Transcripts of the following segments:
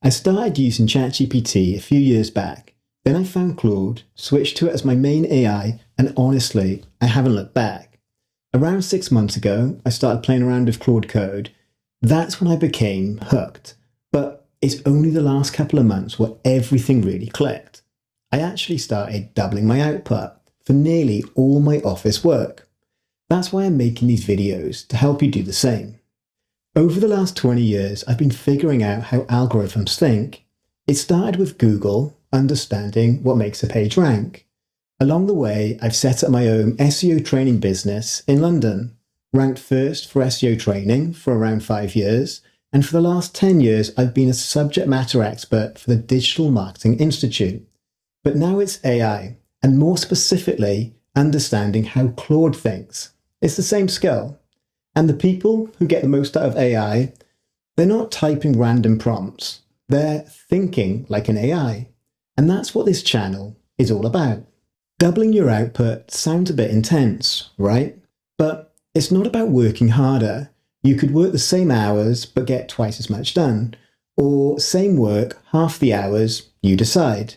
I started using ChatGPT a few years back. Then I found Claude, switched to it as my main AI, and honestly, I haven't looked back. Around 6 months ago, I started playing around with Claude Code. That's when I became hooked. But it's only the last couple of months where everything really clicked. I actually started doubling my output for nearly all my office work. That's why I'm making these videos, to help you do the same. Over the last 20 years, I've been figuring out how algorithms think. It started with Google, understanding what makes a page rank. Along the way, I've set up my own SEO training business in London, ranked first for SEO training for around 5 years, and for the last 10 years, I've been a subject matter expert for the Digital Marketing Institute. But now it's AI, and more specifically, understanding how Claude thinks. It's the same skill. And the people who get the most out of AI, they're not typing random prompts. They're thinking like an AI. And that's what this channel is all about. Doubling your output sounds a bit intense, right? But it's not about working harder. You could work the same hours but get twice as much done. Or same work, half the hours, you decide.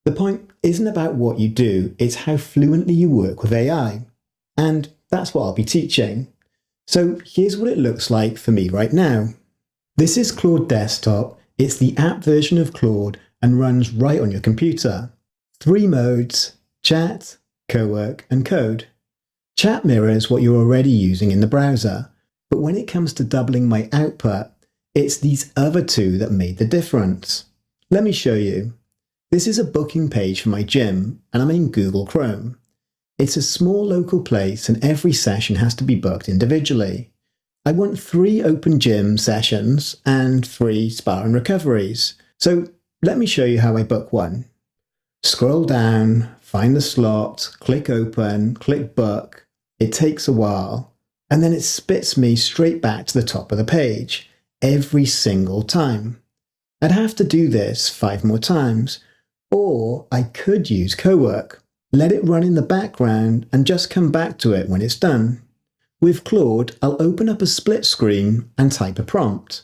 The point isn't about what you do, it's how fluently you work with AI. And that's what I'll be teaching. So here's what it looks like for me right now. This is Claude Desktop. It's the app version of Claude and runs right on your computer. 3 modes: Chat, Cowork, and Code. Chat mirrors what you're already using in the browser, but when it comes to doubling my output, it's these other two that made the difference. Let me show you. This is a booking page for my gym, and I'm in Google Chrome. It's a small local place and every session has to be booked individually. I want 3 open gym sessions and 3 spa and recoveries. So let me show you how I book one. Scroll down, find the slot, click open, click book. It takes a while, and then it spits me straight back to the top of the page, every single time. I'd have to do this 5 more times, or I could use Cowork. Let it run in the background and just come back to it when it's done. With Claude, I'll open up a split screen and type a prompt.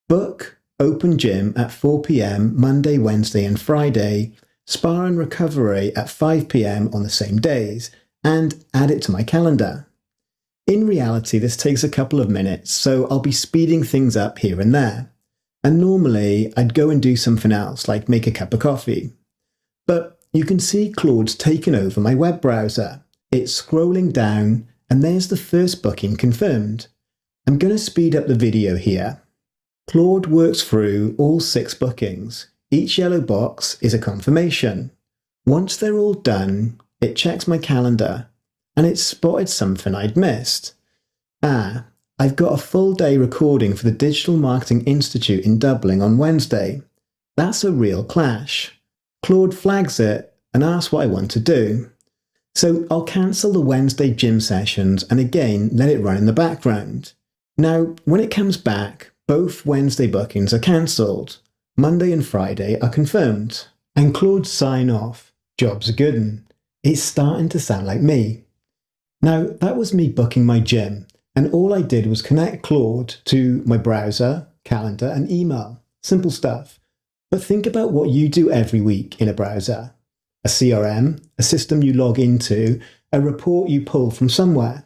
Book open gym at 4 p.m. Monday, Wednesday and Friday, spa and recovery at 5 p.m. on the same days, and add it to my calendar. In reality, this takes a couple of minutes, so I'll be speeding things up here and there. And normally, I'd go and do something else, like make a cup of coffee. But you can see Claude's taken over my web browser. It's scrolling down, and there's the first booking confirmed. I'm going to speed up the video here. Claude works through all 6 bookings. Each yellow box is a confirmation. Once they're all done, it checks my calendar, and it spotted something I'd missed. I've got a full day recording for the Digital Marketing Institute in Dublin on Wednesday. That's a real clash. Claude flags it and asks what I want to do. So I'll cancel the Wednesday gym sessions and again let it run in the background. Now, when it comes back, both Wednesday bookings are cancelled. Monday and Friday are confirmed. And Claude's sign off. Job's a good one. It's starting to sound like me. Now, that was me booking my gym, and all I did was connect Claude to my browser, calendar, and email. Simple stuff. But think about what you do every week in a browser. A CRM, a system you log into, a report you pull from somewhere.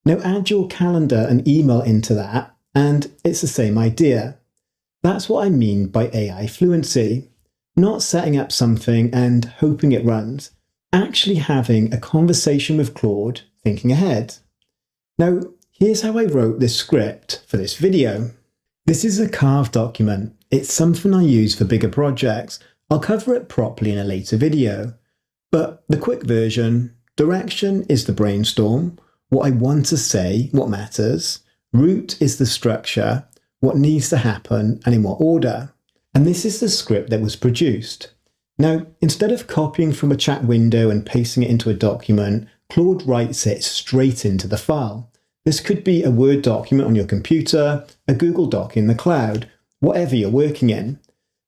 Now add your calendar and email into that, and it's the same idea. That's what I mean by AI fluency. Not setting up something and hoping it runs. Actually having a conversation with Claude, thinking ahead. Now, here's how I wrote this script for this video. This is a CARVE document. It's something I use for bigger projects. I'll cover it properly in a later video. But the quick version: direction is the brainstorm, what I want to say, what matters. Route is the structure, what needs to happen and in what order. And this is the script that was produced. Now, instead of copying from a chat window and pasting it into a document, Claude writes it straight into the file. This could be a Word document on your computer, a Google Doc in the cloud, whatever you're working in.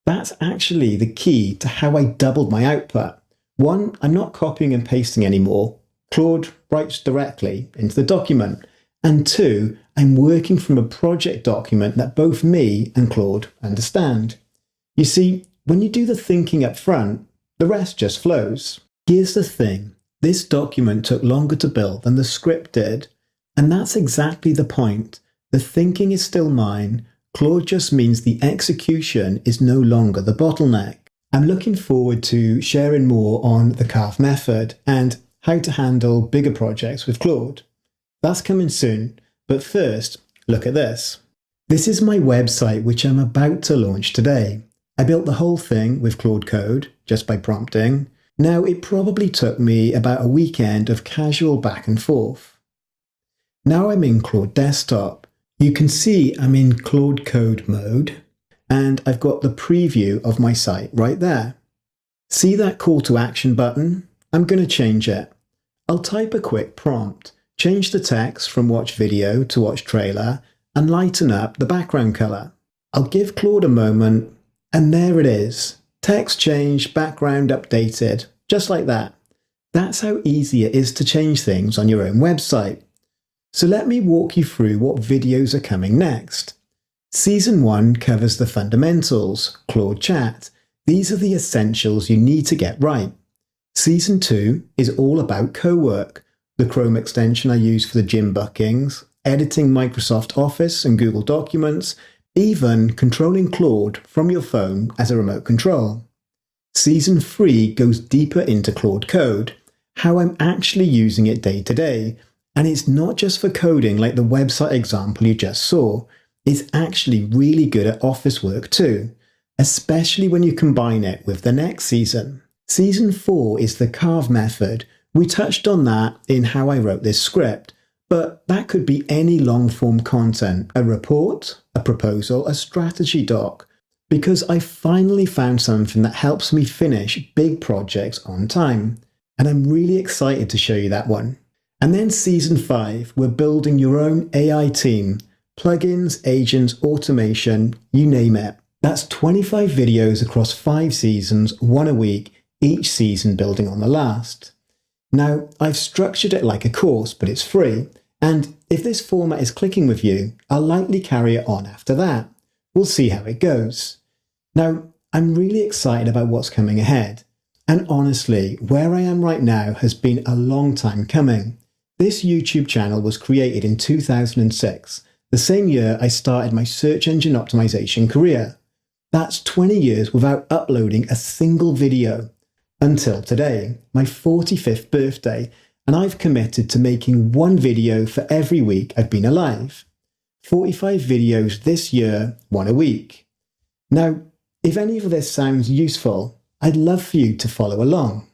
That's actually the key to how I doubled my output. 1, I'm not copying and pasting anymore. Claude writes directly into the document. And 2, I'm working from a project document that both me and Claude understand. You see, when you do the thinking up front, the rest just flows. Here's the thing, this document took longer to build than the script did, and that's exactly the point. The thinking is still mine, Claude just means the execution is no longer the bottleneck. I'm looking forward to sharing more on the CARVE method and how to handle bigger projects with Claude. That's coming soon, but first, look at this. This is my website which I'm about to launch today. I built the whole thing with Claude Code, just by prompting. Now, it probably took me about a weekend of casual back and forth. Now I'm in Claude Desktop. You can see I'm in Claude Code mode, and I've got the preview of my site right there. See that call to action button? I'm going to change it. I'll type a quick prompt, change the text from watch video to watch trailer, and lighten up the background color. I'll give Claude a moment, and there it is. Text changed, background updated, just like that. That's how easy it is to change things on your own website. So let me walk you through what videos are coming next. Season 1 covers the fundamentals, Claude Chat. These are the essentials you need to get right. Season 2 is all about Cowork, the Chrome extension I use for the gym bookings, editing Microsoft Office and Google Documents, even controlling Claude from your phone as a remote control. Season 3 goes deeper into Claude Code, how I'm actually using it day to day, and it's not just for coding like the website example you just saw. It's actually really good at office work too, especially when you combine it with the next season. Season 4 is the CARVE method. We touched on that in how I wrote this script, but that could be any long-form content, a report, a proposal, a strategy doc, because I finally found something that helps me finish big projects on time, and I'm really excited to show you that one. And then Season 5, we're building your own AI team. Plugins, agents, automation, you name it. That's 25 videos across 5 seasons, 1 a week, each season building on the last. Now, I've structured it like a course, but it's free, and if this format is clicking with you, I'll likely carry it on after that. We'll see how it goes. Now, I'm really excited about what's coming ahead, and honestly, where I am right now has been a long time coming. This YouTube channel was created in 2006, the same year I started my search engine optimization career. That's 20 years without uploading a single video. Until today, my 45th birthday, and I've committed to making 1 video for every week I've been alive. 45 videos this year, 1 a week. Now, if any of this sounds useful, I'd love for you to follow along.